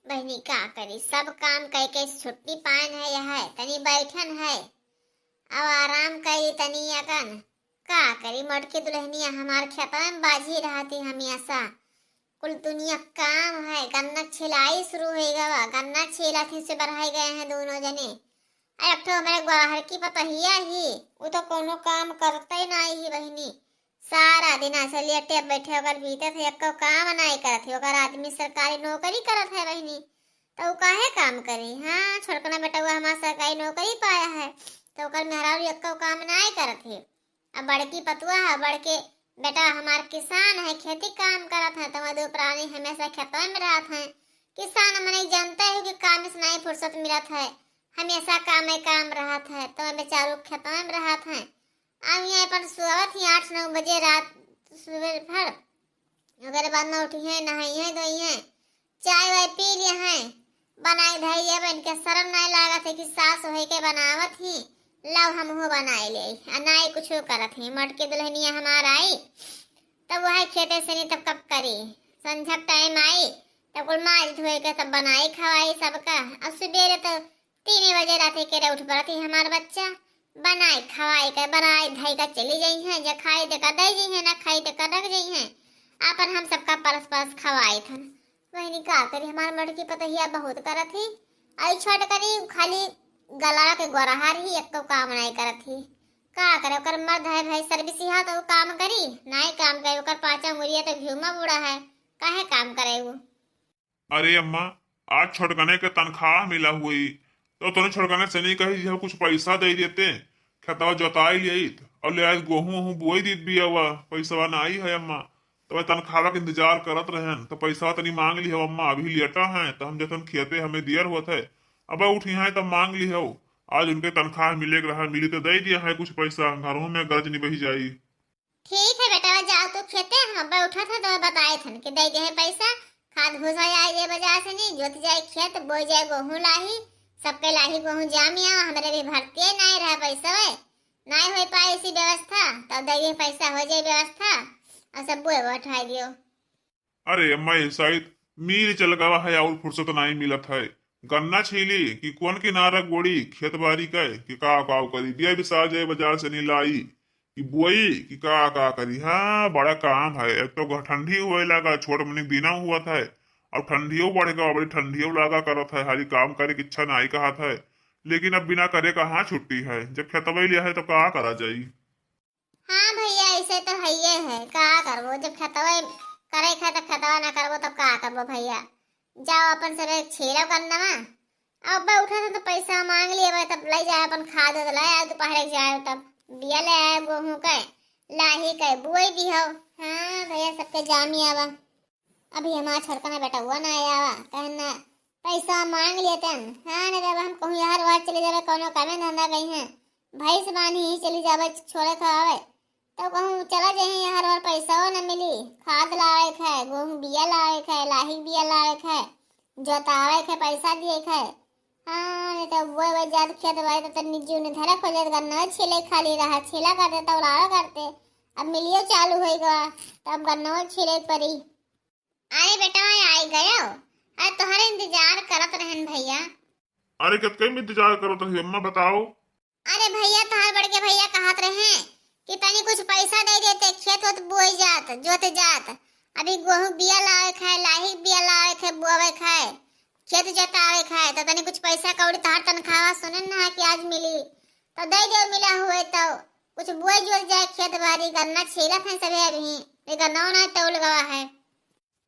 बहनी का करी, सब काम करके छुट्टी पान है, यह तनी बैठन है, अब आराम करी तनी अकन। का करी मोटकी दुल्हनिया हमार खेतवा में बाजी रहती, हम ऐसा कुल दुनिया काम है। गन्ना छिलाई शुरू हो गवा, गन्ना छिला थी से बढ़ाई गए हैं दोनों जने। एक तो हमारे ग्वाहर की पतहिया ही, वो तो कोनो काम करते ही नहीं ही बहनी। सारा दिन ऐसे लेटे बैठे होकर बीते थे, एक काम नहीं करत है। ओकर आदमी सरकारी नौकरी करत है बहनी, तो वो काहे काम करी। हाँ छोड़कना बेटा हुआ हमारा सरकारी नौकरी पाया है, तो ओकर मेहरारू एक काम नहीं करत है। अब बड़की पतुआ है, बड़के बेटा हमार किसान है, खेती काम करत है, तो दो प्राणी हमेशा खेतों में रहत हैं। किसान मैंने जानता है कि काम से नहीं फुर्सत मिलत है, हमेशा काम रहत है, तो बेचारू खेतों में रहत हैं। अब यहाँ पर सुबह ही 8-9 बजे रात सुबह भर, अगर बाद में उठी है, नहाई है, धोई है, चाय वाय पी लिए हैं, बनाई धाई। अब इनके शर्म नहीं लागत है कि सास हो के बनावत ही, लव हम हो बनाए ले नहीं कुछ करत ही। मटके दुल्हनिया हमार आई तब वह खेते से नहीं, तब कब करी संझा टाइम आई तब कुल माज धोए के तब बनाई खवाई सबका। अब सवेरे तो 3 बजे रात के उठ पड़ती हमार बच्चा, बनाई खवाई के बनाई धाई का चली गई है। जो खाई तो कर दे है, ना खाई तो कर रख गई है। अपन हम सबका परस परस खवाई थन। वही का करी हमार मटकी पतहिया बहुत करत ही, आई छोट करी खाली गला के गोरहार ही, एक तो काम नहीं करत ही। का करे ओकर मर्द है भाई सर्विस हा, तो काम करी नहीं काम करे। ओकर पाचा मुरिया तो घिउमा बूढ़ा है, काहे काम करे वो। अरे अम्मा, आज छोटकने के तनख्वाह मिला हुई तो तूने छोटकने से नहीं कही जी कुछ पैसा दे देते, खेतवा जोताई लिया और ले आज गेहूं वहूं बुआई दी बिया हुआ, पैसा ना आई है अम्मा। तो तनख्वाह का इंतजार करत रहन, तो पैसा तनी मांग ली हो अम्मा, अभी लेटा है तो हम जतन खेते हमें दियर होत है, अब उठी है तब मांग ली हो। आज उनके तनख्वाह मिले रहा, मिली तो दे दिया है कुछ पैसा, घरों में गरज नहीं बही जाई। ठीक है बेटा जाओ तो खेते, हम उठा था तो बताए थे कि दे दे पैसा, खाद भूसा आए ये वजह से नहीं जोत जाए खेत, बोई जाए गेहूं लाही, सबके लाही गेहूं जामिया, हमारे भी भरते नहीं रहा पैसा नहीं हो पाए इसी व्यवस्था, तब दे पैसा हो जाए व्यवस्था और सब बोए उठाई दियो। अरे अम्मा शायद मिल चल गवा है और फुर्सत नहीं मिलत है। गन्ना छीली कि कौन किनारा गोड़ी खेत बाड़ी के कि का करी दिया बिसा जाए बाजार से नहीं लाई कि बुआई कि का करी। हाँ बड़ा काम है, एक तो ठंडी हुए लगा, छोट मनी दिना हुआ था अब ठंडियों बढ़ेगा, बड़ी ठंडियों लगा करत है, हारी काम करे की इच्छा नहीं कहा था। लेकिन अब बिना करे कहाँ छुट्टी है, जब खेतवा लिया है तो का करा जाई। हाँ भैया ऐसे तो है ये है, का करबो जब खेतवा करे खे तो खेतवा ना करबो तब का करबो भैया। जाओ अपन सब छेड़ा करना में, अब उठा था तो पैसा मांग लिए तब ले जाए अपन खाद लाए, दोपहर जाए तब बिया ले आए गेहूं के लाही के बुआई दी हो। हाँ भैया सबके जामी आवा, अभी हमारा छड़कना बेटा हुआ ना आया कहना पैसा मांग लिए तन। हाँ नहीं जब हम कहूँ यार वहाँ चले जावे कोनो कामे धंधा गई हैं, भाई से बानी ही चली जावे छोड़े खावे, तो कहूँ चला जाए यार और पैसा न मिली, खाद लावे है, गेहूं बिया लावे है, लाही बिया लावे है, जोतावे है, पैसा दिए है। हाँ नहीं तो वो जात खेत भाई तो निजी ने धरा खोजे गन्ना छिले खाली रहा, छिला करते तो उड़ाड़ा करते, अब मिलियो चालू हो गया तब गन्ना छिले पड़ी। अरे बेटा आई गयो, अरे तुम्हारे इंतजार करत रहन भैया। अरे कितने में इंतजार करो तो अम्मा बताओ। अरे भैया तुम्हारे बड़के भैया कहत रहे कि तनी कुछ पैसा दे देते, खेत वत बोई जात जोत जात, अभी गेहूं बिया लावे खाए, लाही बिया लावे खाए, बोवे खाए, खेत जोतावे खाए, तो तनी कुछ पैसा कौड़ी तार तनख्वाह सुने ना कि आज मिली तो दे दो, मिला हुए तो कुछ बोई जोत जाए खेत बाड़ी, गन्ना छीला था सभी अभी गन्ना ना तौल गवा है।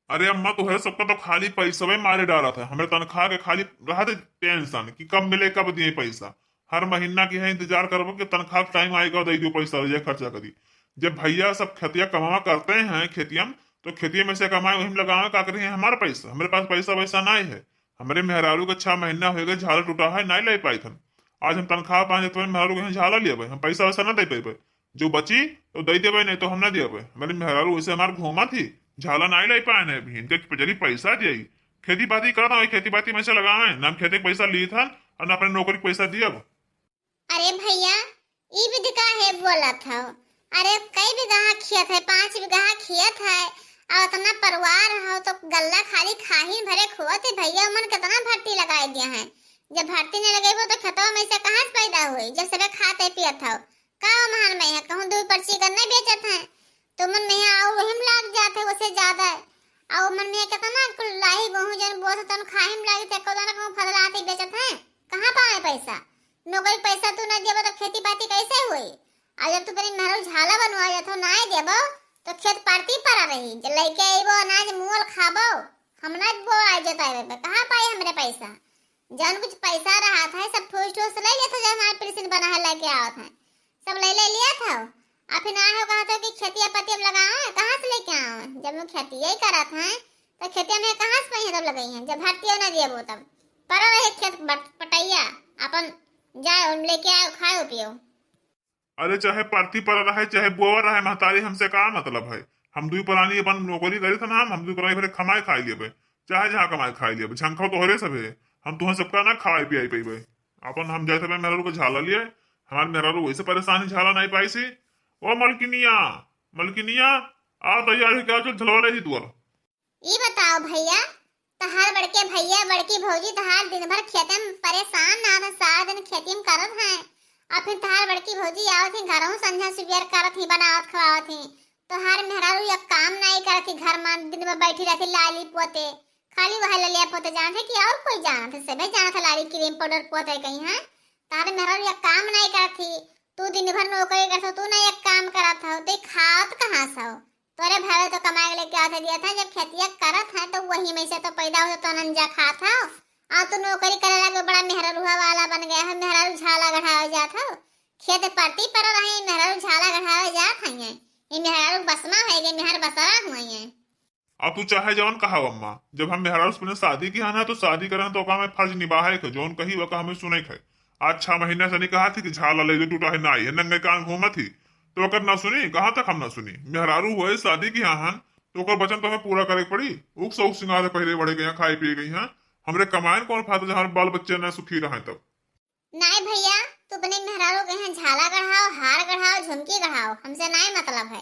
अरे अम्मा तो है सबका तो खाली पैसा में मारे डाला था, हमें तनख्वाह के खाली रहा थे टेंशन कि कब मिले कब दिए पैसा। हर महीना की है इंतजार करबो कि तनख्वाह टाइम आएगा दे दियो पैसा, ये खर्चा करी। जब भैया सब खेतिया कमा करते हैं खेतिया तो खेतिया में से कमाए वही लगावे का करें हमारा पैसा, हमारे पास पैसा वैसा नहीं है। हमारे मेहरारू का 6 महीना हो गए झाला टूटा है नहीं ले पाई थन, आज हम तनख्वाह पाए तो मेहरारू के झाला लिया हम पैसा वैसा ना दे पाए, जो बची तो दे देवे नहीं तो हम ना दिए। हमारे मेहरारू वैसे हमारे घूमा थी झाला नहीं ले पाए नहीं, अभी इनके जल्दी पैसा दिए। खेती बाती करता हूँ, खेती बाती में से लगावे ना, खेती पैसा ली था और ना अपने नौकरी पैसा दिया। अरे भैया ई विधि का है बोला था, अरे कई बीघा खेत है, 5 बीघा खेत है, और इतना परिवार हो तो गल्ला खाली खाही भरे खुआते भैया मन कितना भर्ती लगाए दिया है। जब भर्ती नहीं लगेबो तो खेतवा में से कहाँ से पैदा हुई जब सबे खाते पियत हो का महान में है कहूँ 2 पर्ची करने बेचत है तो मन में आओ वही में लाग जाते उससे ज्यादा और मन में कितना लाही बहु जन बोस तन खाही में लागे ते कोदा ना कहूँ फललाते बेचत है कहाँ पाए पैसा नौकरी पैसा तू न देबो तो खेती बाती कैसे हुई। आज जब तू करी मेहरो झाला बनवा जात हो ना देबो तो खेत पार्टी पड़ा रही लेके आइबो अनाज मुअल खाबो हम ना बो आ जतावे पे कहाँ पाए हमरे पैसा जन कुछ पैसा रहा था सब ठोस ठोस ले लेते जब हमारे पेंशन बना है लेके आवत है सब ले लिया था और फिर ना हो कहा था कि खेती पत्ती अब लगाओ कहाँ से लेके आओ जब मैं खेती यही करा था तो खेती में कहाँ से पैसा तब लगाई है जब भर्ती ना दिए वो तब पर रहे खेत पटैया अपन जाओ लेके आओ खाओ पियो। अरे चाहे पार्टी पर रहे चाहे बोअर रहे महतारी हमसे का मतलब है हम दुई परानी अपन नौकरी करी था ना हम दुई परानी फिर कमाए खाई लिए चाहे जहाँ कमाए खाई लिए झंखा तो हो सब है हम तुम्हें सबका ना खाए पियाई पे अपन हम जैसे मेहरारू को झाला लिए हमारे मेहरारू वैसे परेशानी झाला नहीं पाई सी। ओ मलकिनिया मलकिनिया आ तैयार क्या चल झलवा रही तू ये बताओ भैया तहार बड़के भैया बड़की भौजी तहार दिन भर खेते में परेशान ना था सारा दिन खेती में करत है और फिर तहार बड़की भौजी आवत थी घरों संझा सुबेर करत थी बनावत खवावत थी तहार मेहरारू एक काम नहीं करत थी घर में दिन भर बैठी रहती लाली पोते खाली वह ललिया पोते जानते कि और कोई जानत है सबे जानत है लाली क्रीम पाउडर पोते कहीं है तारे मेहरारू एक काम नहीं करत थी तू दिन भर नौकरी करत तू ना एक काम करत हो ते खात कहां से हो तोरे भावे तो कमाए लेके आते दिया था जब खेतिया करत है तो वही में से तो पैदा हो तो नंजा खाता हो आ तो नौकरी करे लगे बड़ा मेहरारूहा वाला बन गया है मेहरारू झाला गढ़ावे जात हो खेत पार्टी पर रहे मेहरारू झाला गढ़ावे जात है ये मेहरारू बसमा है ये मेहर बसरा हुए हैं। अब तू चाहे जौन कहा अम्मा जब हम मेहरारू से शादी की है तो शादी करना तो हमें फर्ज निभाए के जौन कही वह हमें सुने खे आज 6 महीने से नहीं कहा थी कि झाला ले टूटा है ना आई है नंगे कान घूमा थी तो अगर ना सुनी कहाँ तक हम ना सुनी मेहरारू हुए शादी की हाँ तो ओकर वचन तो हमें पूरा करे पड़ी उक सौक सिंगार पहले बढ़े गए खाई पिए गई हैं हमरे कमाए कौन फायदा जहाँ बाल बच्चे न सुखी रहे तब नहीं भैया तू अपने मेहरारू के यहाँ झाला गढ़ाओ हार गढ़ाओ झुमकी गढ़ाओ हमसे नहीं मतलब है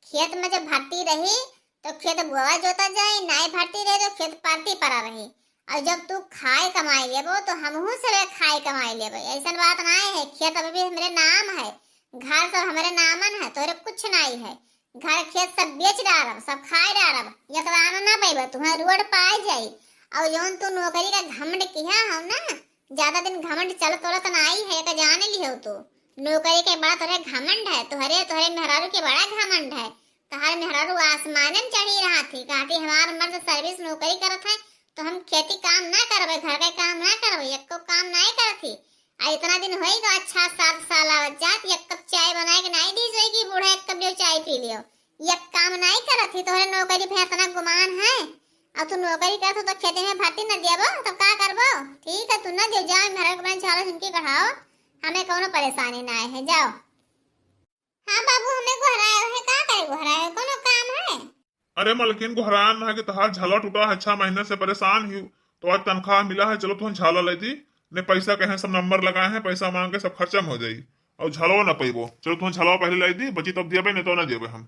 खेत में जब भर्ती रही तो खेत बुआ जोता जाए नाई भर्ती रहे तो खेत पार्टी पड़ा रही और जब तू खाए कमाई लेबो तो हमहू से खाए कमाई लेबो ऐसा बात नहीं है खेत अभी मेरे नाम है घर सब हमारे नामन है तोरे कुछ नहीं है घर खेत सब बेच डारब सब खाए डारब यकदाना ना पैबा तुम्हें रोड पाए जाई और जौन तू नौकरी का घमंड किया हो ना ज्यादा दिन घमंड चल तोरा तो नहीं है तो जाने लियो तू नौकरी के बड़ा तोरे घमंड है तोहरे मेहरारू के बड़ा घमंड है तहार मेहरारू आसमान में चढ़ी रहा थी कहती हमार मर्द सर्विस नौकरी करत है तो हम खेती काम ना करबे घर के काम ना करबे एको काम नहीं करती आ इतना दिन होई तो अच्छा 7 साल आवत जात एक कप चाय बनाए के नहीं दी जाएगी बूढ़ा एक कप जो चाय पी लियो एक काम नहीं करत थी तोहरे नौकरी पे इतना गुमान है अब तू नौकरी करत तो खेती में भर्ती न देबो तब का करबो ठीक है तू न दे जाओ मेहरा के झाला झुमकी गढ़ाओ हमें कोनो परेशानी ना है जाओ। हाँ बाबू हमें घराए है का करे घराए कोनो काम है। अरे मलकिन घरान है कि तहार झाला टूटा है 6 महीने से परेशान ही तो आज तनख्वाह मिला है चलो तुम झाला ले दी ने पैसा कहे सब नंबर लगाए हैं पैसा मांग के सब खर्चा में हो जाई और झालो ना पैबो चलो तुम झाला पहले लाई दी बची तब दिए नहीं तो ना दिए हम।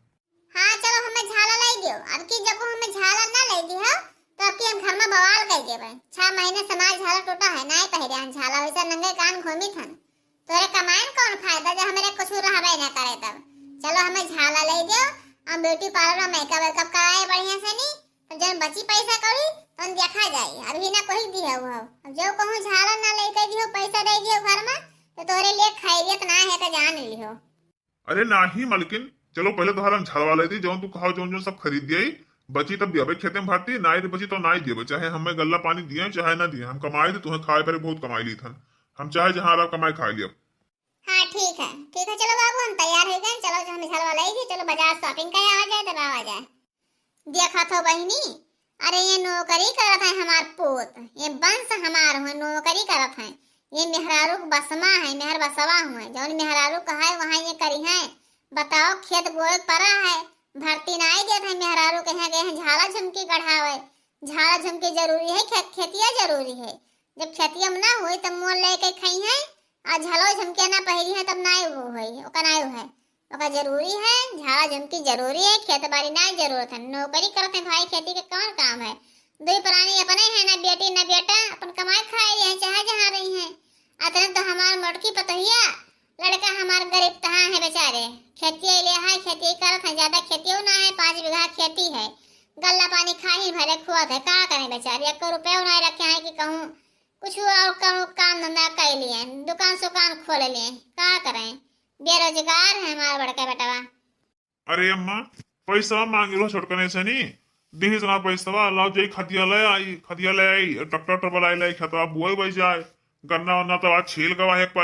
हाँ चलो हमें झाला लाई दियो अब की जब हमें झाला ना लाई दी हो तो अब की हम घर में बवाल कर देबे 6 महीने से हमारा झाला टूटा है नहीं पहिरे हम झाला वैसा नंगे कान घूमी थन तोरे कमाइन कौन फायदा जब हमारे कुछ रहबे ना करे तब चलो हमें झाला लाई दियो हम ब्यूटी पार्लर में मेकअप वेकअप कराए बढ़िया से नहीं तो जब बची पैसा करी तो देखा जाए अभी ना कोई दी है वो जो कहूँ झाला ना लेके दियो पैसा दे दियो घर में तो तोरे लिए खैरियत ना है तो जान लियो। अरे नाही मलकिन चलो पहले तो हम झाड़वा लेती जो तू खाओ जो सब खरीद दिया बची तब दिया खेते में भरती नाई बची तो नाई दिए चाहे हमें गल्ला पानी दिए चाहे ना दिए हम कमाए थे तुम्हें खाए पर बहुत कमाई ली थन हम चाहे जहाँ रहा कमाई खा लिया। हाँ ठीक है चलो बाबू हम तैयार हो गए चलो हम झाड़वा लेगी चलो बाजार शॉपिंग कर आ जाए तब आ जाए। देखा तो बहनी अरे ये नौकरी करत है हमार पोत ये वंश हमार हुए नौकरी करत है ये मेहरारू बसमा है मेहर बसवा हुए जौन मेहरारू कहा है वहाँ ये करी है बताओ खेत बोए पड़ा है भर्ती नहीं देते है मेहरारू कहे गए हैं झाला झुमकी गढ़ावे झाला झुमकी जरूरी है खेतिया जरूरी है जब खेतिया में ना हुई तब मोल लेके खाई है और झालो झुमके ना पहरी है तब ना वो हुई ओका ना है ओका जरूरी है, झाड़ा झुमकी जरूरी है, खेती बाड़ी ना जरूरत है। नौकरी करते हैं भाई, खेती के कौन काम है। दो प्राणी अपने हैं, ना बेटी ना बेटा, अपन कमाई खाए रही है चाहे जहाँ रही है। अतने तो हमार मोटकी पतहिया लड़का हमार गरीब तहाँ है बेचारे, खेती ले है, खेती करत है, ज्यादा खेती ना है, 5 बीघा खेती है, गल्ला पानी खा ही भरे खुआत है। का करें बेचारे, 1 रुपया नहीं रखे हैं कि कहूँ कुछ और कहूँ काम धंधा कर लिए, दुकान सुकान खोल लिए। का करें, बेरोजगार है हमारा बड़का बेटवा। अरे अम्मा पैसा मांगी लो छोटकने से नहीं दी इतना पैसा लाओ जाई खतिया ले आई ट्रैक्टर बनाई लाई खेतवा बुआई बच जाए गन्ना वन्ना तो आज छील गवा एक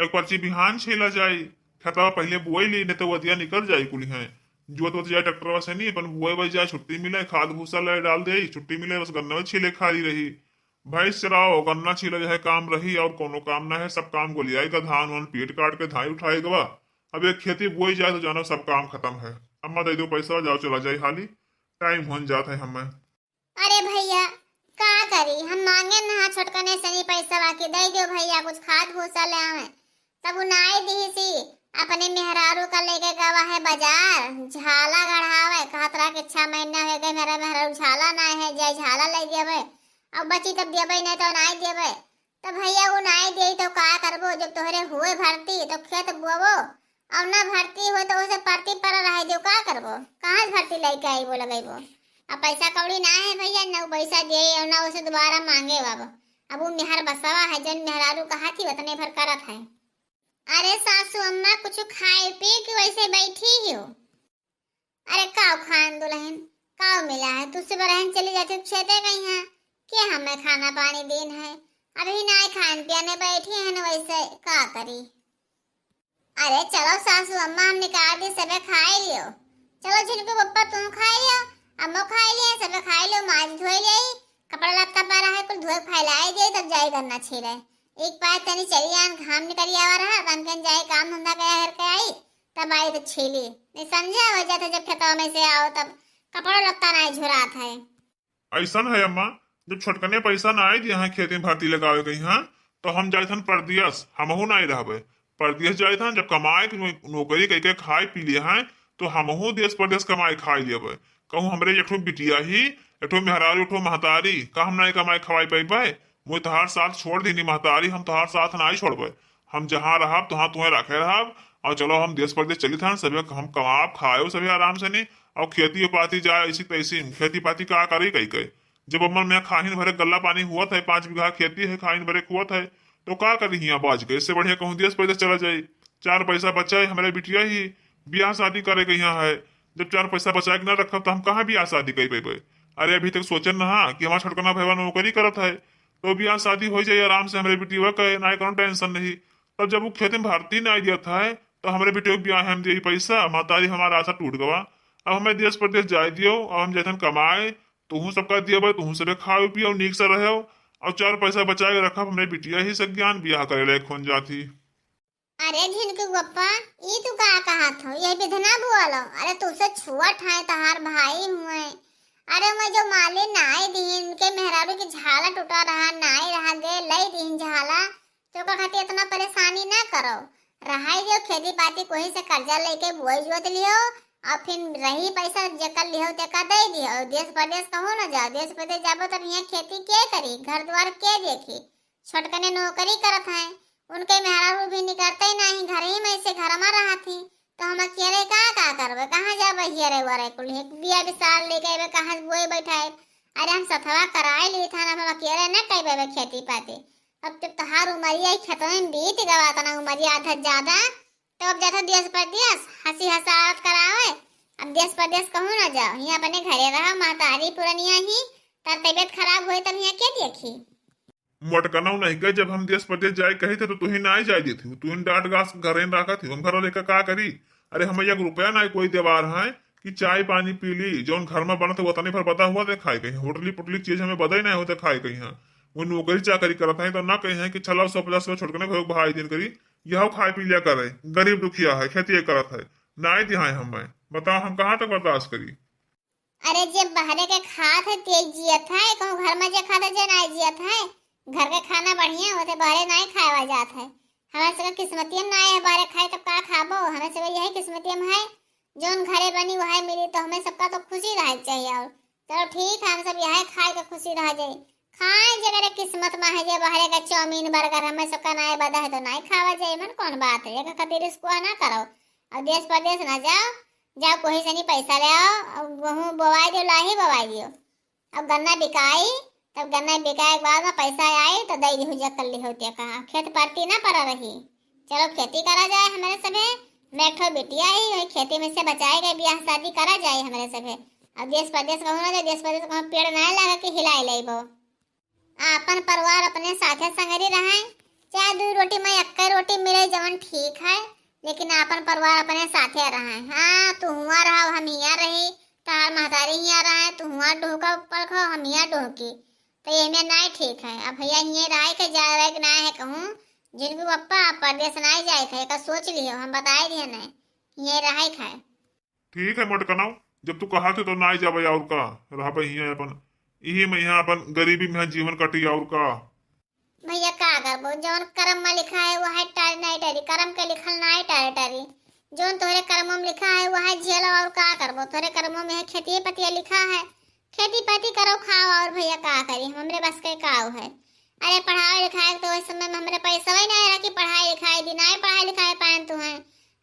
पर्ची बिहान छीला जाई खेतवा पहले बुआई ली नहीं तो वतिया निकल जाई कुली है जुत वत जाए ट्रैक्टर से नहीं अपन बुआई बच जाए छुट्टी मिले खाद भूसा ले डाल दे छुट्टी मिले बस गन्ना में छीले खाली रही भैंस चराओ गन्ना छीला जो है काम रही और कोनो काम ना है सब काम को लियाई का धान वान पीट काट के धाई उठाएगा अब एक खेती बोई जाए तो जानो सब काम खत्म है। अम्मा दे दो पैसा जाओ चला जाए हाली टाइम हो जाता है हमें। अरे भैया का करी, हम मांगे ना छोटकने से नहीं पैसा बाकी दे दो भैया, कुछ खाद भूसा ले आवे तब उनाई दी सी अपने मेहरारू का लेके गवा है बाजार झाला गढ़ावे खातरा के 6 महीना हो गए मेरा मेहरारू झाला ना है, जाए झाला ले देवे अब बची तब देवे नहीं तो नहीं देवे तो भैया वो नहीं दे तो का करबो, जब तोहरे हुए भर्ती तो खेत बोबो अब ना भर्ती हो तो उसे परती पर रहे जो का करबो, कहाँ भर्ती लेके आई वो लगेबो। अब पैसा कौड़ी ना है भैया, ना पैसा दे और ना उसे दोबारा मांगे बाबा। अब वो मेहर बसवा है जन मेहरारू कहा थी उतने भर करत है। अरे सासू अम्मा कुछ खाए पी के वैसे बैठी ही हो। अरे काव खान दुल्हन काव मिला है तुझसे बहन चली जाती छेते कहीं है क्या हमें खाना पानी दिन है, अभी ना खान पियाने बैठी है ना वैसे का करी। अरे चलो सासू अम्मा हमने कहा दी सबे खाए लियो, चलो झिनको पप्पा तुम खाए लियो, अम्मा खाए लिया सबे खाए लियो, माज धोए ले कपड़ा लत्ता पा रहा है कुल धोए फैलाए दे तब जाए करना छीले एक पाए तनी चली आन घाम निकल आवा रहा बनकन जाए काम धंधा गया हर के आई तब आई तो छीली नहीं समझा हो जाता जब खेतों में से आओ तब कपड़ा लत्ता नहीं झुरात है। ऐसा है अम्मा जब छोटकने पैसा ना आए यहाँ खेती में भर्ती लगावे गई हाँ तो हम जाए थन परदियस हमहू ना रहे परदेश जाए था जब कमाए नौकरी कह खाए पी लिया है तो हमहू देश प्रदेश कमाए खाए लिए कहूँ हमरे एक बिटिया ही एक मेहरारू एक महतारी का हम नहीं कमाए खवाई पैबे मुझे तहार साथ छोड़ दी महतारी हम तहार साथ ना छोड़बे हम जहाँ रहा तहाँ तुम्हें रखे रहा और चलो हम देश प्रदेश चली था सभी हम कमाब खाए सभी आराम से नहीं और खेती पाती जाए ऐसी तैसी खेती पाती का करी कही जब अमन में खाहिन भरे गल्ला पानी हुआ था 5 बीघा खेती है खाहिन भरे हुआ था तो का करी यहाँ बाज गए इससे बढ़िया कहूँ देश प्रदेश चला जाए 4 पैसा बचाए हमारे बिटिया ही ब्याह शादी करे के यहाँ है जब 4 पैसा बचा के ना रखा तो हम कहाँ ब्याह शादी कर पे। अरे अभी तक सोचन रहा कि हमारा छटकना भैया नौकरी करत है तो ब्याह शादी हो जाए आराम से हमारे बिटिया कहे ना कौन टेंशन नहीं। तब जब वो खेती में भारतीय ना दिया था तो हमारे बेटे को ब्याह हम दिए पैसा मातारी हमारा आशा टूट गवा अब हमें देश प्रदेश जाए दियो और हम जैसन कमाए तुहू सबका दिया तुहू सब खाओ पियो नीक से रहो और 4 पैसा बचा के रखा हमने बिटिया ही से ज्ञान ब्याह करे ले खोन जाती। अरे झिनकू गप्पा ये तू का कहा था ये विधना बोलो, अरे तू से छुआ ठाए तहार भाई हुए। अरे मैं जो माले नाई दीन के मेहरारू की झाला टूटा रहा नाई रहा गे लई दीन झाला तो का खाती इतना परेशानी ना करो रहा जो खेती पाती कोई से कर्जा लेके बुआई जोत लियो और फिर रही पैसा जकर लियो तेका दे दियो देश प्रदेश कहो ना जाओ देश प्रदेश जाबो तब यहाँ खेती के करी घर द्वार के देखी छोटकने नौकरी करत है उनके मेहरारू भी निकलते ही नहीं घर ही में से घर में रहा थी तो हम अकेले का करबे कहाँ जाबे हियरे वरे कुल बिया विशाल लेके आबे कहाँ बोए बैठाए। अरे हम सथवा कराए लिए था ना हम अकेले न कइबे खेती पाती अब जब तहार उमरिया खेतों में बीत गवा तना उमरिया आधा ज्यादा तो अब जाता देश प्रदेश हंसी हसावत करावे अब देश प्रदेश कहूँ ना जाओ यहाँ अपने घरे रहा महतारी पुरनिया ही तर तबियत खराब हुई तब यहाँ क्या देखी मोटकना नहीं गए जब हम देश प्रदेश जाए कही थे तो तुही ना आई जाए दी थी तुही डांट घास घर रखा थी हम घर लेकर का करी। अरे हमें 1 रुपया ना कोई देवार है कि चाय पानी पी ली जो घर में बना था वो तनी भर बता हुआ थे खाए कहीं होटली पुटली चीज हमें बदई नहीं होते खाए कहीं वो नौकरी चाकरी करता है तो ना कहीं है कि चलो 150 रुपया छोटकने को भाई दिन करी यह खाए पी लिया करे गरीब दुखिया है खेती करत है ना ही दिहाए हमें बताओ हम कहाँ तक बर्दाश्त करी। अरे जब बहरे के खात है तेज जियत है कहूँ घर में जे खाता जे नहीं जियत है घर के खाना बढ़िया होते बहरे नहीं खावा जात है हमारे सबका किस्मतियम ना है बारे खाए तब का खाबो। हमें सब यही किस्मतियम है, जोन घरे बनी वह मिली तो हमें सबका तो खुशी रह चाहिए। और चलो ठीक है, हम सब यही खाए के खुशी रह जाए। खाए जगह किस्मत में है जे बाहर का चाउमीन बर्गर हमें सबका ना बदा है तो नहीं खावा जाए, मन कौन बात है। एक खातिर इसको ना करो और देश परदेश ना जाओ, जाओ कोई से नहीं पैसा ले आओ और गेहूँ बोवाई दियो, लाही बोवाई दियो। अब गन्ना बिकाई, तब गन्ना बिकाए के बाद में पैसा आई तो दई दी कर ली होती कहा खेत परती ना पड़ा रही। चलो खेती करा जाए हमारे सभे, मैं एक ठो बेटिया ही वही खेती में से बचाए गए, ब्याह शादी करा जाए हमारे सभे। अब देश प्रदेश कहूँ ना, देश प्रदेश कहूँ पेड़ ना लगा के हिलाई लेबो। अपन परिवार अपने साथे संगरी रहे, चाहे 2 रोटी में 1 रोटी मिले जवन ठीक है, लेकिन अपन परिवार अपने साथे रहे। हाँ तू हुआ रहा हम यहाँ रही, तार महतारी यहाँ रहे, तू हुआ ढोका ऊपर खो हम यहाँ ढोकी, तो ये में नहीं ठीक है। अब भैया ये राय के जा रहे ना है कहूँ जिनको पप्पा परदेश नहीं जाए थे का सोच लियो, हम बताए दिए नहीं ये रहा खाए। ठीक है मोटकनाऊ, जब तू कहा थे तो ना जाबे और का रहा हिया अपन यही में यहाँ अपन गरीबी में जीवन कटी और का। भैया का करबो, जौन कर्म में लिखा है वह टारी नहीं टारी, कर्म के लिखल नहीं टारी टारी, जौन तोहरे कर्मों में लिखा है वह झेलो। और का करबो, तोहरे कर्मों में है खेती पतिया लिखा है, खेती पाती करो खाओ। और भैया का करी, हमरे बस के काव है। अरे पढ़ाई लिखाई तो उस समय में हमरे पैसा ही नहीं रहा कि पढ़ाई लिखाई दी, नहीं पढ़ाई लिखाई पान तू है।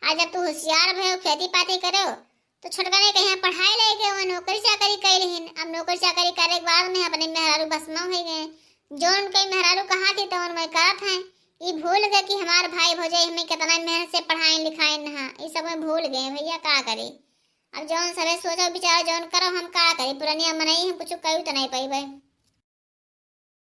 आज जब तू होशियार भयो खेती पाती करो तो छोटका नहीं कहीं पढ़ाई ले गए, वो नौकरी चाकरी कैलिन। अब नौकरी चाकरी करे के बाद में अपने मेहरारू बस में हो गए, जोन कई मेहरारू कहा थी तो मैं करत है। ये भूल गए कि हमारे भाई भौजाई हमें कितना मेहनत से पढ़ाई लिखाई ना, ये सब में भूल गए। भैया का करे, अब जौन सबे सोचो विचारो जौन करो, हम का करी पुरानिया मनाई हम कुछ कही तो नहीं पाई भाई।